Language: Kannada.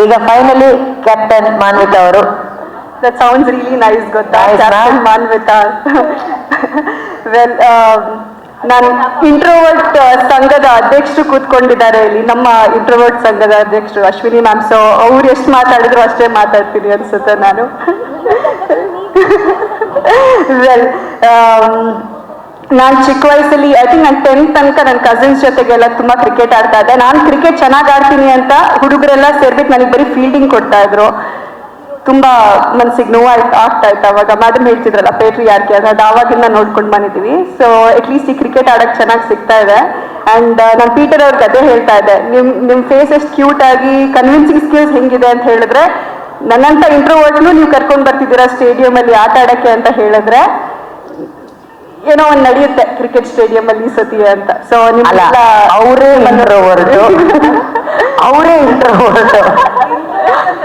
ಈಗ ಫೈನಲಿ ಕ್ಯಾಪ್ಟನ್ ಮಾನ್ವಿತಾ ಅವರು. That sounds really nice, ಗೊತ್ತಾ? Nice, captain Manvita. ವೆಲ್, ನಾನು ಇಂಟ್ರೋವರ್ಟ್ ಸಂಘದ ಅಧ್ಯಕ್ಷರು ಕೂತ್ಕೊಂಡಿದ್ದಾರೆ ಇಲ್ಲಿ, ನಮ್ಮ ಇಂಟ್ರೋವರ್ಟ್ ಸಂಘದ ಅಧ್ಯಕ್ಷರು ಅಶ್ವಿನಿ ಮ್ಯಾಮ್. ಸೊ ಅವ್ರು ಎಷ್ಟು ಮಾತಾಡಿದ್ರು ಅಷ್ಟೇ ಮಾತಾಡ್ತೀನಿ ಅನ್ಸುತ್ತೆ ನಾನು. ವೆಲ್, ನಾನು ಚಿಕ್ಕ ವಯಸ್ಸಲ್ಲಿ ಐ ಥಿಂಕ್ ನಾನು 10th ತನಕ ನನ್ನ ಕಸಿನ್ಸ್ ಜೊತೆಗೆಲ್ಲ ತುಂಬ ಕ್ರಿಕೆಟ್ ಆಡ್ತಾ ಇದ್ದೆ. ನಾನು ಕ್ರಿಕೆಟ್ ಚೆನ್ನಾಗಿ ಆಡ್ತೀನಿ ಅಂತ ಹುಡುಗರೆಲ್ಲ ಸೇರ್ಬಿಟ್ಟು ನನಗೆ ಬರೀ ಫೀಲ್ಡಿಂಗ್ ಕೊಡ್ತಾ ಇದ್ರು. ತುಂಬ ಮನಸ್ಸಿಗೆ ನೋವು ಆಗ್ತಾ ಇತ್ತು. ಅವಾಗ ಮೇಡಮ್ ಹೇಳ್ತಿದ್ರಲ್ಲ ಪೇಟ್ರಿಯಾರ್ಕಿ ಅದು ಆವಾಗಿಂದ ನೋಡ್ಕೊಂಡು ಬಂದಿದ್ದೀವಿ. ಸೊ ಅಟ್ಲೀಸ್ಟ್ ಈ ಕ್ರಿಕೆಟ್ ಆಡೋಕ್ಕೆ ಚೆನ್ನಾಗಿ ಸಿಗ್ತಾ ಇದೆ. ಆ್ಯಂಡ್ ನಾನು ಪೀಟರ್ ಅವ್ರಿಗೆ ಅದೇ ಹೇಳ್ತಾ ಇದ್ದೆ, ನಿಮ್ಮ ಫೇಸ್ ಎಷ್ಟು ಕ್ಯೂಟ್ ಆಗಿ ಕನ್ವಿನ್ಸಿಂಗ್ ಸ್ಕಿಲ್ಸ್ ಹೆಂಗಿದೆ ಅಂತ ಹೇಳಿದ್ರೆ, ನನ್ನಂಥ ಇಂಟ್ರೋವರ್ಟ್ನು ನೀವು ಕರ್ಕೊಂಡು ಬರ್ತಿದ್ದೀರಾ ಸ್ಟೇಡಿಯಮಲ್ಲಿ ಆಟ ಆಡೋಕ್ಕೆ ಅಂತ ಹೇಳಿದ್ರೆ ಏನೋ ಒಂದು ನಡೆಯುತ್ತೆ ಕ್ರಿಕೆಟ್ ಸ್ಟೇಡಿಯಂ ಅಲ್ಲಿ ಈ ಸತಿ ಅಂತ. ಸೊ ಅವರೇ ಇಂಟ್ರೋವರ್ಟ್